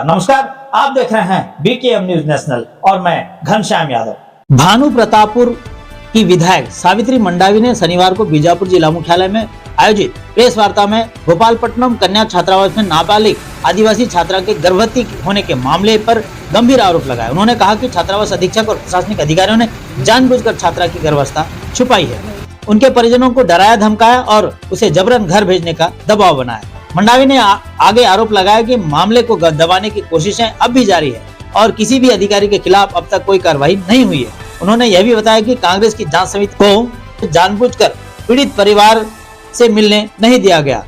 नमस्कार, आप देख रहे हैं बीकेएम न्यूज नेशनल और मैं घनश्याम यादव। भानु प्रतापपुर की विधायक सावित्री मंडावी ने शनिवार को बीजापुर जिला मुख्यालय में आयोजित प्रेस वार्ता में गोपालपट्टनम कन्या छात्रावास में नाबालिग आदिवासी छात्रा के गर्भवती होने के मामले पर गंभीर आरोप लगाए। उन्होंने कहा कि छात्रावास अधीक्षक और प्रशासनिक अधिकारियों ने जानबूझकर छात्रा की गर्भावस्था छुपाई है, उनके परिजनों को डराया धमकाया और उसे जबरन घर भेजने का दबाव बनाया। मंडावी ने आगे आरोप लगाया कि मामले को दबाने की कोशिशें अब भी जारी है और किसी भी अधिकारी के खिलाफ अब तक कोई कार्रवाई नहीं हुई है। उन्होंने यह भी बताया कि कांग्रेस की जांच समिति को जानबूझकर पीड़ित परिवार से मिलने नहीं दिया गया।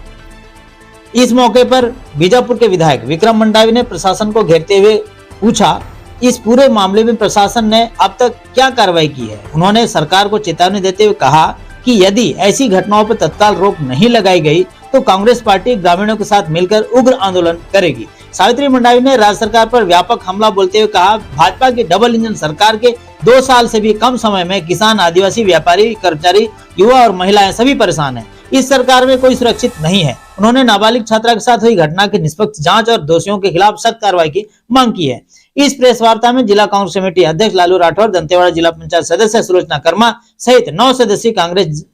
इस मौके पर बीजापुर के विधायक विक्रम मंडावी ने प्रशासन को घेरते हुए पूछा, इस पूरे मामले में प्रशासन ने अब तक क्या कार्रवाई की है। उन्होंने सरकार को चेतावनी देते हुए कहा कि यदि ऐसी घटनाओं पर तत्काल रोक नहीं लगाई गई तो कांग्रेस पार्टी ग्रामीणों के साथ मिलकर उग्र आंदोलन करेगी। सावित्री मंडावी ने राज्य सरकार पर व्यापक हमला बोलते हुए कहा, भाजपा की डबल इंजन सरकार के 2 साल से भी कम समय में किसान, आदिवासी, व्यापारी, कर्मचारी, युवा और महिलाएं सभी परेशान हैं। इस सरकार में कोई सुरक्षित नहीं है। उन्होंने नाबालिग छात्रा के साथ हुई घटना की निष्पक्ष जांच और दोषियों के खिलाफ सख्त कार्रवाई की मांग की है। इस प्रेस वार्ता में जिला कांग्रेस कमेटी अध्यक्ष लालू राठौर, दंतेवाड़ा जिला पंचायत सदस्य सुलोचना कर्मा सहित 9 सदस्यीय कांग्रेस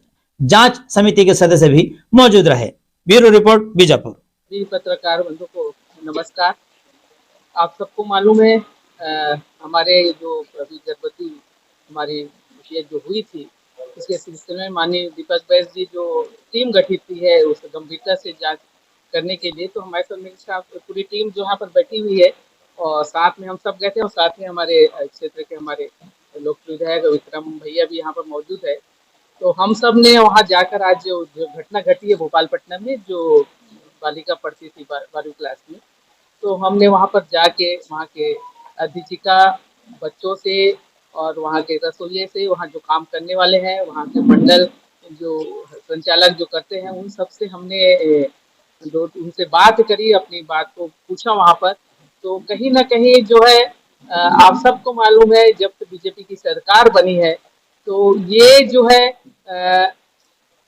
जांच समिति के सदस्य भी मौजूद रहे। Bureau report, Bijapur. पत्रकार बंधु को नमस्कार। आप सबको मालूम है हमारे जो अभी गर्भवती हमारी जो हुई थी, इसके सिलसिले में माननीय दीपक बैस जी जो टीम गठित की है उस गंभीरता से जांच करने के लिए, तो हमारे साथ पूरी टीम जो यहाँ पर बैठी हुई है और साथ में हम सब गए थे और साथ में हमारे क्षेत्र के हमारे लोकप्रिय विधायक विक्रम भैया भी यहाँ पर मौजूद है। तो हम सब ने वहाँ जाकर आज जो घटना घटी है भोपालपट्टनम में, जो बालिका पढ़ती थी 12वीं क्लास में, तो हमने वहाँ पर जाके वहाँ के अधीक्षिका, बच्चों से और वहाँ के रसोइये से, वहाँ जो काम करने वाले हैं, वहाँ के मंडल जो संचालक जो करते हैं, उन सब से हमने उनसे बात करी, अपनी बात को पूछा वहाँ पर। तो कहीं ना कहीं जो है आप सबको मालूम है जब से बीजेपी की सरकार बनी है तो ये जो है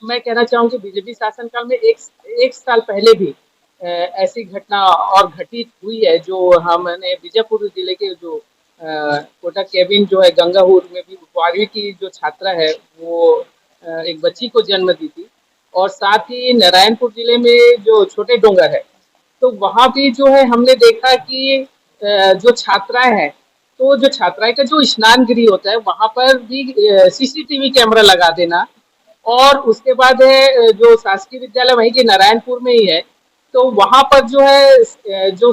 मैं कहना चाहूँगी बीजेपी शासनकाल में एक साल पहले भी ऐसी घटना और घटित हुई है। जो हमने बीजापुर जिले के जो कोटा केबिन जो है गंगाहूर में भी 12वीं की जो छात्रा है वो एक बच्ची को जन्म दी थी, और साथ ही नारायणपुर जिले में जो छोटे डोंगर है तो वहाँ भी जो है हमने देखा कि जो छात्राएं हैं, तो जो छात्राएं का जो स्नान गृह होता है वहाँ पर भी सीसीटीवी कैमरा लगा देना, और उसके बाद है जो शासकीय विद्यालय वहीं के नारायणपुर में ही है, तो वहाँ पर जो है जो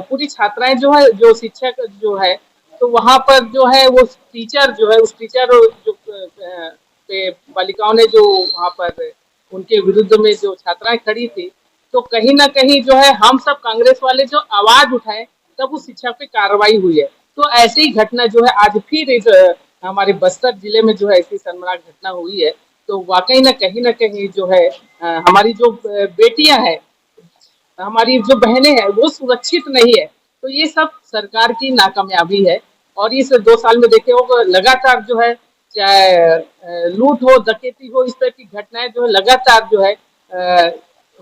पूरी छात्राएं जो है जो शिक्षक जो है तो वहाँ पर जो है वो टीचर जो है उस टीचर जो पे बालिकाओं ने जो वहाँ पर उनके विरुद्ध में जो छात्राएं खड़ी थी, तो कहीं ना कहीं जो है हम सब कांग्रेस वाले जो आवाज उठाए तब उस शिक्षक पे कार्रवाई हुई है। तो ऐसी ही घटना जो है आज फिर हमारे बस्तर जिले में जो है ऐसी शर्मनाक घटना हुई है। तो वाकई ना कहीं जो है हमारी जो बेटियां हैं, हमारी जो बहनें हैं वो सुरक्षित नहीं है। तो ये सब सरकार की नाकामयाबी है। और इस 2 साल में देखे हो लगातार जो है चाहे लूट हो, डकैती हो, इस तरह की घटनाएं जो है लगातार जो है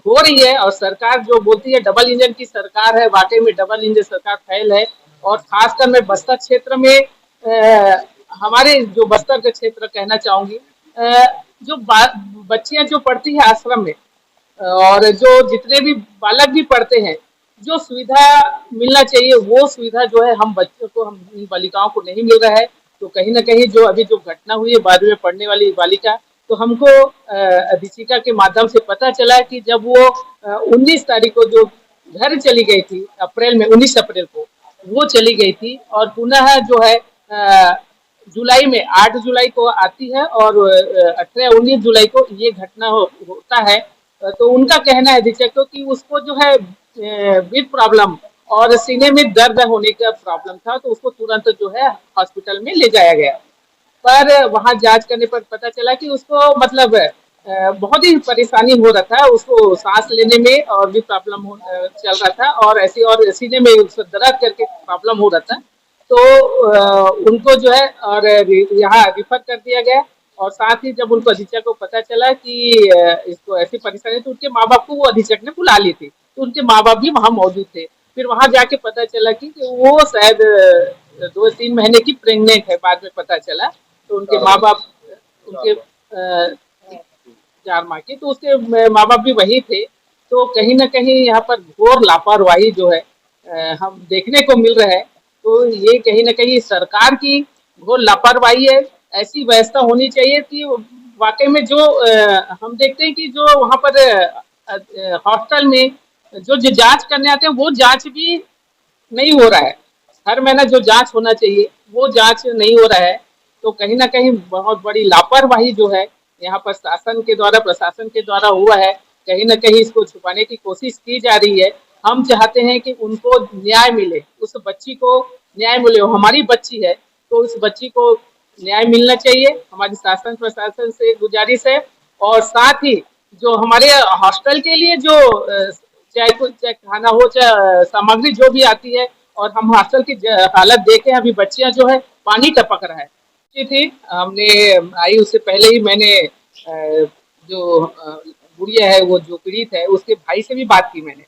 हो रही है। और सरकार जो बोलती है डबल इंजन की सरकार है, वाकई में डबल इंजन सरकार फेल है। और खासकर मैं बस्तर क्षेत्र में हमारे जो बस्तर का क्षेत्र कहना चाहूंगी, जो बच्चियां जो पढ़ती है आश्रम में और जो जितने भी बालक भी पढ़ते हैं, जो सुविधा मिलना चाहिए वो सुविधा जो है हम बच्चों को, हम बालिकाओं को नहीं मिल रहा है। तो कहीं ना कहीं जो अभी जो घटना हुई है 12वीं में पढ़ने वाली बालिका, तो हमको अधीक्षिका के माध्यम से पता चला कि जब वो 19 तारीख को जो घर चली गई थी, अप्रैल में 19 अप्रैल को वो चली गई थी, और पुनः जो है जुलाई में 8 जुलाई को आती है और 18-19 जुलाई को ये घटना होता है। तो उनका कहना है अधीक्षक को कि उसको जो है ब्रीथ प्रॉब्लम और सीने में दर्द होने का प्रॉब्लम था, तो उसको तुरंत जो है हॉस्पिटल में ले जाया गया। पर वहां जांच करने पर पता चला कि उसको मतलब बहुत ही परेशानी हो रहा था, उसको सांस लेने में और भी प्रॉब्लम चल रहा था, और ऐसे और सीने में उसको दर्द करके प्रॉब्लम हो रहा था। तो उनको जो है और यहाँ रिफर कर दिया गया। और साथ ही जब उनको अधीक्षक को पता चला कि इसको ऐसी परेशानी, तो उनके माँ बाप को वो अधीक्षक ने बुला ली थी, तो उनके माँ बाप भी वहाँ मौजूद थे। फिर वहां जाके पता चला कि वो शायद 2-3 महीने की प्रेग्नेंट है, बाद में पता चला। तो उनके माँ बाप, उनके 4 माह के, तो उसके माँ बाप भी वही थे। तो कहीं ना कहीं यहाँ पर घोर लापरवाही जो है हम देखने को मिल रहा है। तो ये कहीं ना कहीं सरकार की घोर लापरवाही है। ऐसी व्यवस्था होनी चाहिए कि वाकई में जो हम देखते हैं कि जो वहाँ पर हॉस्टल में जो जांच करने आते हैं, वो जांच भी नहीं हो रहा है। हर महीना जो जांच होना चाहिए वो जांच नहीं हो रहा है। तो कहीं ना कहीं बहुत बड़ी लापरवाही जो है यहाँ पर शासन के द्वारा, प्रशासन के द्वारा हुआ है। कहीं ना कहीं इसको छुपाने की कोशिश की जा रही है। हम चाहते हैं कि उनको न्याय मिले, उस बच्ची को न्याय मिले। वो हमारी बच्ची है, तो उस बच्ची को न्याय मिलना चाहिए। हमारी शासन प्रशासन से गुजारिश है। और साथ ही जो हमारे हॉस्टल के लिए जो चाहे कुछ, चाहे खाना हो, चाहे सामग्री जो भी आती है, और हम हॉस्टल की हालत देखे, अभी बच्चियां जो है पानी टपक रहा है। थी हमने आई उससे पहले ही मैंने जो गुड़िया है, वो जो पीड़ित है, उसके भाई से भी बात की मैंने।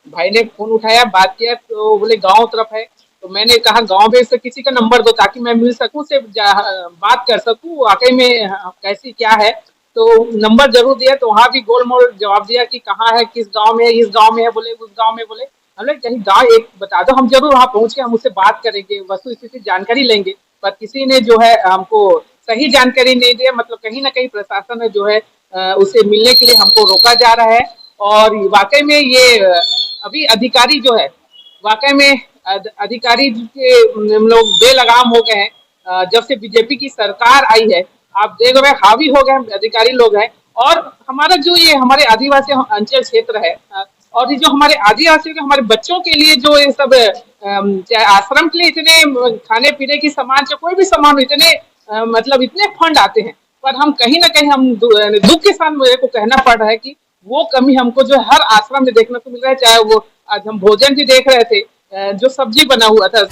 भाई ने फोन उठाया, बात किया, तो बोले गांव तरफ है। तो मैंने कहा गांव में से किसी का नंबर दो ताकि मैं मिल सकूं, से बात कर सकूं वाकई में कैसी क्या है। तो नंबर जरूर दिया, तो वहाँ भी गोल मोल जवाब दिया कि कहाँ है, किस गांव में है, इस गांव में है बोले, उस गांव में बोले। हमने कहीं गांव एक बता दो, हम जरूर वहाँ पहुंच के हम उससे बात करेंगे, वस्तु स्थिति जानकारी लेंगे। पर किसी ने जो है हमको सही जानकारी नहीं दिया। मतलब कहीं ना कहीं प्रशासन ने जो है उसे मिलने के लिए हमको रोका जा रहा है। और वाकई में ये अभी अधिकारी जो है, वाकई में अधिकारी के हम लोग बेलगाम हो गए हैं। जब से बीजेपी की सरकार आई है, आप देख रहे हैं हावी हो गए अधिकारी लोग हैं। और हमारा जो ये हमारे आदिवासी अंचल क्षेत्र है, और ये जो हमारे आदिवासियों के, हमारे बच्चों के लिए जो ये सब चाहे आश्रम के लिए इतने खाने पीने की सामान, चाहे कोई भी सामान, इतने मतलब इतने फंड आते हैं। पर हम कहीं ना कहीं हम दुख के साथ मेरे को कहना पड़ रहा है कि वो कमी हमको जो हर आश्रम में देखने को मिल रहा है। चाहे वो आज हम भोजन भी देख रहे थे, जो सब्जी बना हुआ था।